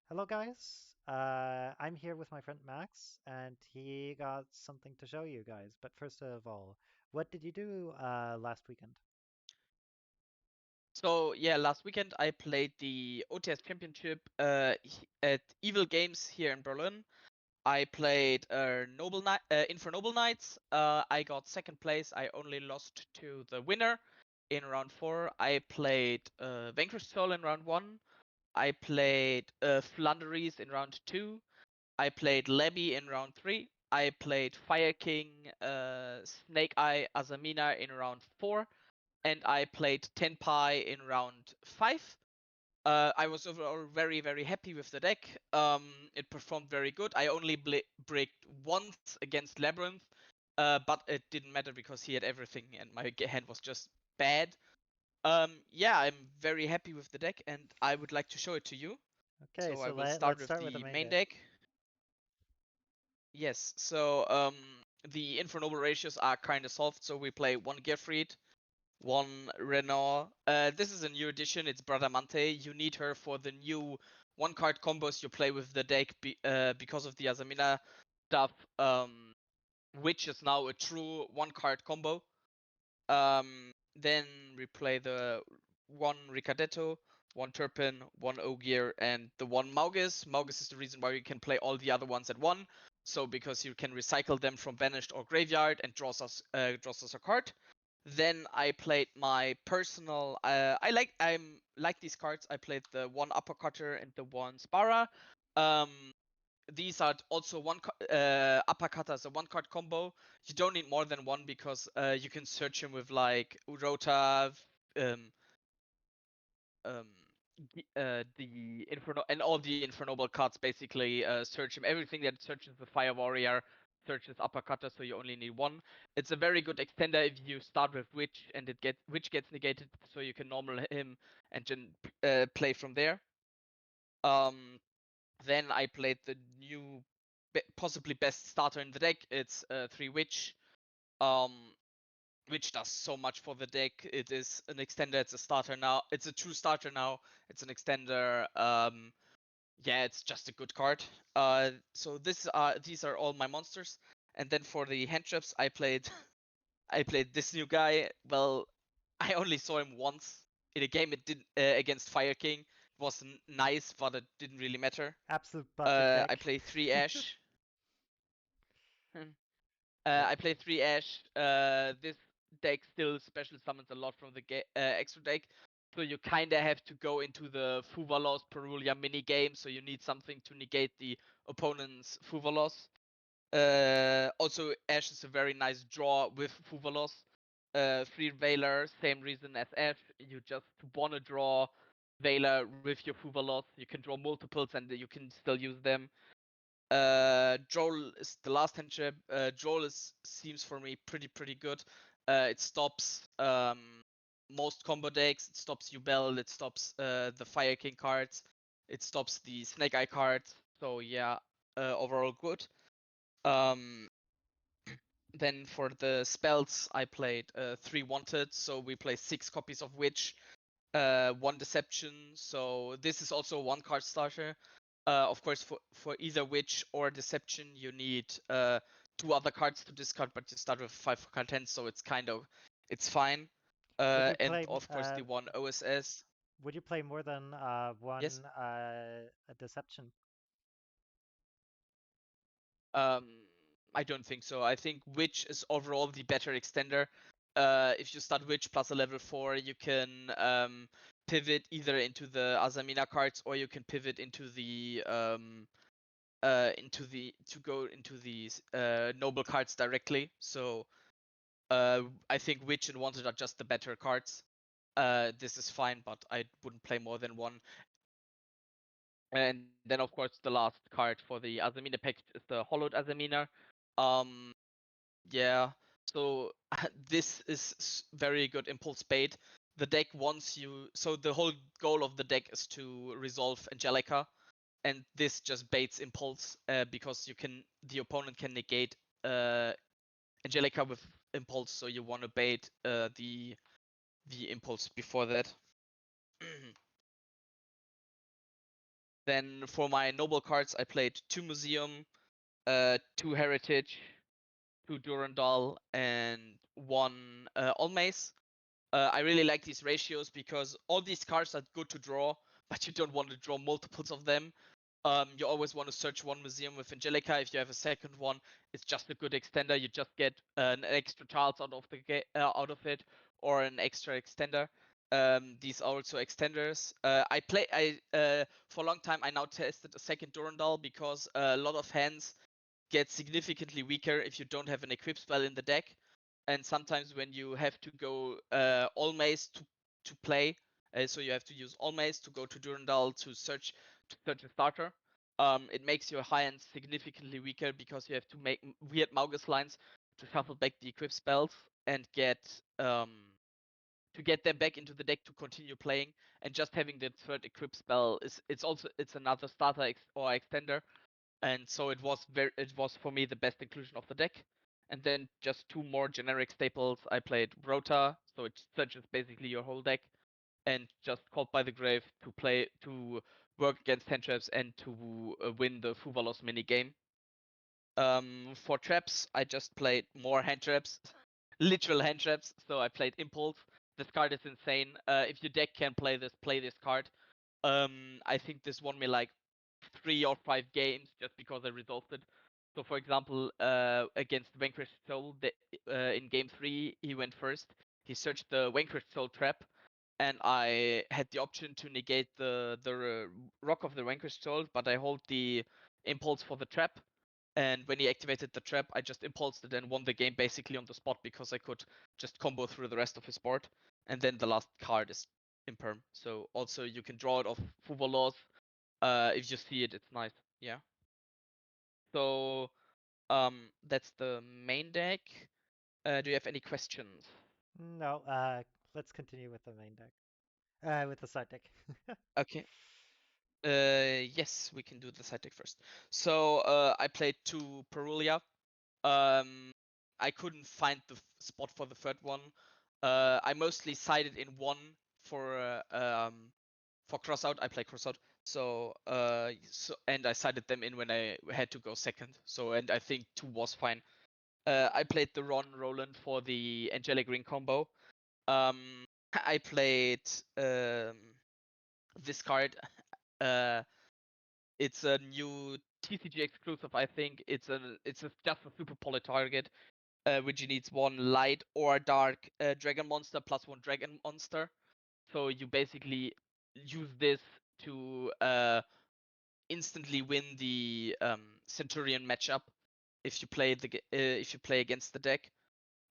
Hello, guys. I'm here with my friend Max, and he got something to show you guys. But first of all, what did you do last weekend? So yeah, last weekend I played the OTS Championship at Evil Games here in Berlin. I played Infernoble Knights. I got second place. I only lost to the winner in round four. I played Vanquished Soul in round one. I played Flanderies in round two. I played Levy in round three. I played Fire King, Snake Eye, Azamina in round four, and I played Tenpai in round five. I was overall very happy with the deck. It performed very good. I only bricked once against Labyrinth, but it didn't matter because he had everything and my hand was just bad. Yeah, I'm very happy with the deck and I would like to show it to you. Okay, So I so will start let's with start with the the main main deck. deck. Yes, so the Infernoble ratios are kind of soft. So we play one Gearfried, one Renault. This is a new edition. It's Bradamante. You need her for the new one card combos you play with the deck because of the Azamina stuff, which is now a true one card combo. Then we play the one Ricardetto, one Turpin, one Ogier, and the one Maugus. Maugus is the reason why you can play all the other ones at one. So because you can recycle them from Vanished or Graveyard and draws us a card. Then I played my personal. I like these cards. I played the one Uppercutter and the one Spara. Um, these are also Uppercutter is a one card combo. You don't need more than one because you can search him with like Urota, um, um, the Inferno and all the Infernoble cards basically search him. Everything that searches the Fire Warrior searches Uppercutter, so you only need one. It's a very good extender if you start with Witch and Witch gets negated, so you can normal him and then play from there. Um, then I played the new, possibly best starter in the deck. It's 3 Witch. Um, which does so much for the deck. It is an extender. It's a starter now. It's a true starter now. It's an extender. Yeah, it's just a good card. So these are all my monsters. And then for the hand traps, I played I played this new guy. Well, I only saw him once in a game. It did against Fire King. It was nice, but it didn't really matter. Absolute budget I deck. play 3 Ash. Yep. I play 3 Ash. This deck still special summons a lot from the extra deck. So you kinda have to go into the Fuvalos Perulia mini game, so you need something to negate the opponent's Fuvalos. Also, Ash is a very nice draw with Fuvalos. 3 Veiler, same reason as Ash. You just wanna draw Veiler with your Fuvalos. You can draw multiples and you can still use them. Joel is the last hand trap. Joel seems for me pretty good. It stops most combo decks. It stops Ubel. It stops the Fire King cards. It stops the Snake Eye cards. So yeah, overall good. Um, then for the spells, I played 3 Wanted. So we play 6 copies of Witch, 1 Deception. So this is also a 1 card starter. Of course, for either Witch or Deception, you need 2 other cards to discard, but you start with 5 card hands, so it's fine. Would you And play of course, the one OSS. would you play more than Yes. one a deception? Um, I don't think so. I think Witch is overall the better extender. If you start Witch plus a level 4, you can pivot either into the Azamina cards or you can pivot into the to go into these noble cards directly. So I think Witch and Wanted are just the better cards. This is fine, but I wouldn't play more than one. And then of course the last card for the Azamina package is the Hollowed Azamina. Um, yeah. So this is very good impulse bait. The deck wants you. So the whole goal of the deck is to resolve Angelica, and this just baits impulse because the opponent can negate uh, Angelica with impulse, so you want to bait the impulse before that. Then for my noble cards, I played 2 Museum, 2 Heritage, 2 Durandal, and 1 Almace. I really like these ratios because all these cards are good to draw, but you don't want to draw multiples of them. You always want to search one museum with Angelica. If you have a second one, it's just a good extender. You just get an extra tiles out of it, or an extra extender. These are also extenders. I for a long time. I now tested a second Durandal because a lot of hands get significantly weaker if you don't have an equip spell in the deck. And sometimes when you have to go all maze to play, so you have to use all maze to go to Durandal to search a starter. It makes your high end significantly weaker because you have to make weird Maugus lines to shuffle back the equip spells and get them back into the deck to continue playing. And just having the third equip spell it's another starter or extender, and so it was for me the best inclusion of the deck. And then just 2 more generic staples. I played Rota, so it searches basically your whole deck, and just Called by the Grave to work against hand traps and to win the Fuvalos mini game. For traps, I just played more hand traps, literal hand traps. So I played Impulse. This card is insane. If your deck can play this card. I think this won me like 3 or 5 games just because I resolved it. So, for example, against Vanquished Soul, in game 3, he went first. He searched the Vanquished Soul trap, and I had the option to negate the Rock of the Vanquished Soul, but I hold the impulse for the trap. And when he activated the trap, I just impulsed it and won the game basically on the spot because I could just combo through the rest of his board. And then the last card is Imperm. So also you can draw it off Fuvalos. If you see it, it's nice. Yeah. So that's the main deck. Do you have any questions? No, let's continue with the main deck. With the side deck. Okay. Yes, we can do the side deck first. So I played 2 Perulia. Um, I couldn't find the spot for the third one. I mostly sided in one for crossout. I play crossout. And I sided them in when I had to go second. So and I think 2 was fine. I played the Ron Roland for the Angelic Ring combo. I played this card. Uh, it's a new TCG exclusive. I think just a super poly target, which needs 1 light or dark dragon monster plus 1 dragon monster. So you basically use this to instantly win the Centurion matchup if you play against the deck.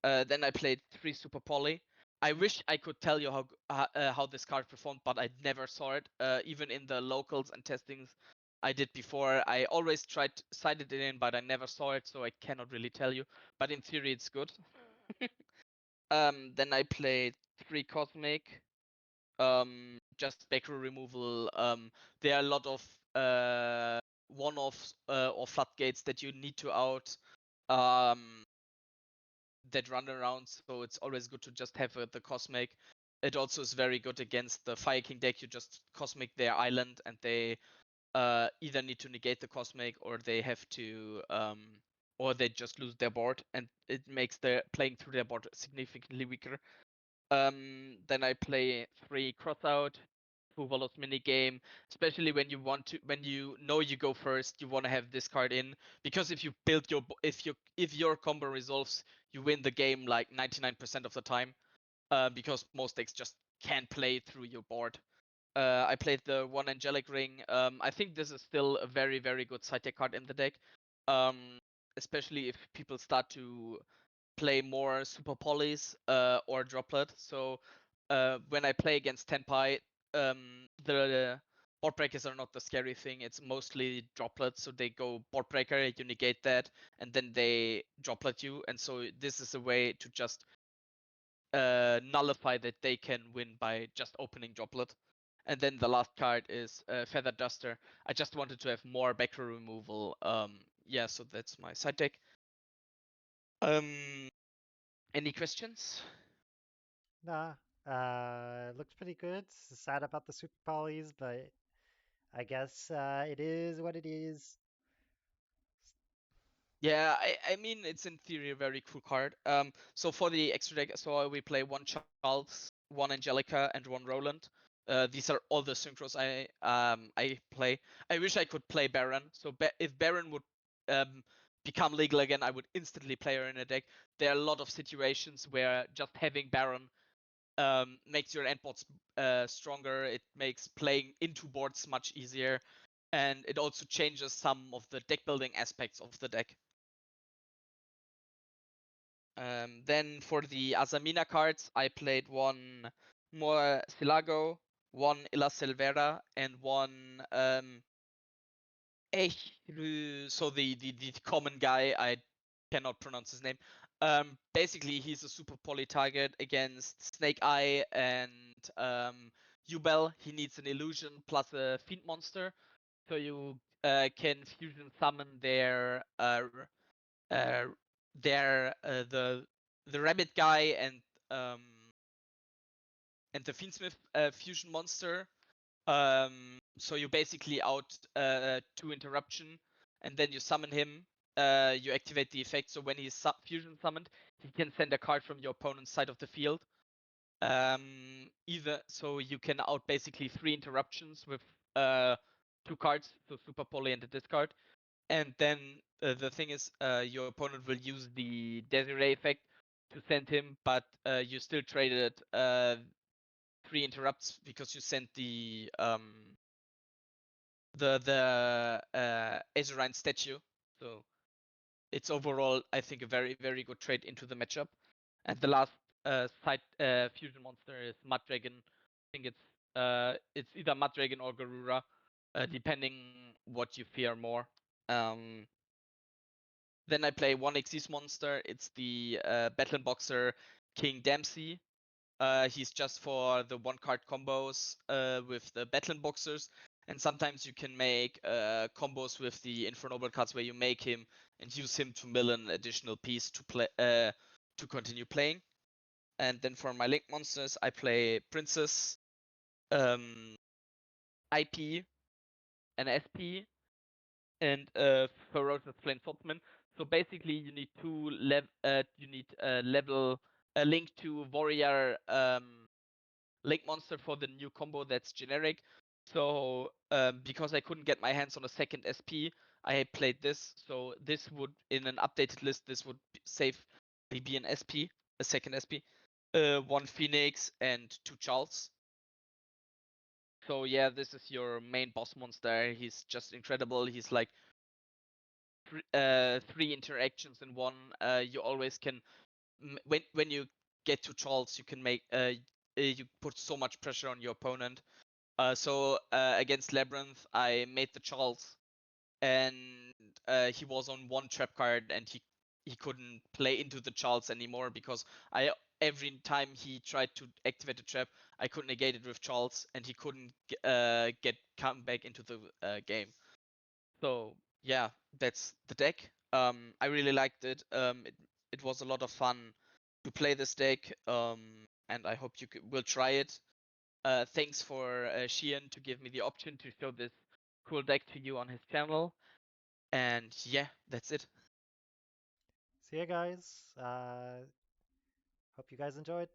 Then I played 3 Super Poly. I wish I could tell you how this card performed, but I never saw it. Even in the locals and testings I did before, I always tried sided it in, but I never saw it, so I cannot really tell you. But in theory, it's good. Then I played 3 Cosmic. Just backrow removal. There are a lot of one-offs or floodgates that you need to out. Um, that run around, so it's always good to just have the Cosmic. It also is very good against the Fire King deck. You just Cosmic their island, and they either need to negate the Cosmic, or they just lose their board, and it makes their playing through their board significantly weaker. Then I play 3 Crossout, Fuvalos mini game, especially when you know you go first, you want to have this card in, because if you build if your combo resolves, you win the game like 99% of the time, because most decks just can't play through your board. I played the 1 Angelic Ring. I think this is still a very, very good side deck card in the deck, um, especially if people start to play more super polys or droplet. So when I play against Tenpai, the board breakers are not the scary thing. It's mostly droplets. So they go board breaker, you negate that, and then they droplet you. And so this is a way to just nullify that they can win by just opening droplet. And then the last card is Feather Duster. I just wanted to have more backrow removal. Yeah, so that's my side deck. Any questions? Nah, looks pretty good. Sad about the super polys, but I guess it is what it is. Yeah, I mean it's in theory a very cool card. So for the extra deck, so we play one Charles, one Angelica, and one Roland. These are all the synchros I play. I wish I could play Baron. So if Baron would um become legal again, I would instantly play her in a deck. There are a lot of situations where just having Baron makes your endboards stronger. It makes playing into boards much easier, and it also changes some of the deck building aspects of the deck. Then for the Azamina cards, I played one more Silago, one Illa Silvera, and one so the common guy, I cannot pronounce his name. Basically, he's a super poly target against Snake Eye and Ubel. He needs an illusion plus a fiend monster, so you can fusion summon uh, the rabbit guy um and the fiendsmith fusion monster. So you basically out two interruption, and then you summon him. You activate the effect, so when he's fusion summoned, he can send a card from your opponent's side of the field. Either so you can out basically three interruptions with two cards, so super poly and a discard. And then the thing is, your opponent will use the Desiree effect to send him, but you still traded three interrupts because you sent the Azrael statue. So it's overall, I think, a very good trade into the matchup. And the last side fusion monster is Mud Dragon. I think it's either Mud Dragon or Garura, depending what you fear more. Um, Then I play one Xyz monster. It's the Battle Boxer King Dempsey. He's just for the one card combos with the Battle Boxers, and sometimes you can make combos with the Infernoble cards where you make him and use him to mill an additional piece to play to continue playing. And then for my Link monsters, I play Princess, IP, and SP, and Ferocious Flame Swordsman. So basically, you need level a link to warrior link monster for the new combo that's generic. So because I couldn't get my hands on a second SP, I played this. So this would, in an updated list, this would safely be an SP, a second SP, one Phoenix and two Charles. So yeah, this is your main boss monster. He's just incredible. He's like three interactions in one. You always can when you get to Charles, you can make you put so much pressure on your opponent. So against Labyrinth, I made the Charles, and he was on one trap card, and he couldn't play into the Charles anymore because I every time he tried to activate the trap, I could negate it with Charles, and he couldn't get come back into the game. So yeah, that's the deck. I really liked it. It was a lot of fun to play this deck. And I hope you will try it. Thanks for Sheehan to give me the option to show this cool deck to you on his channel. And yeah, that's it. See you guys. Hope you guys enjoyed.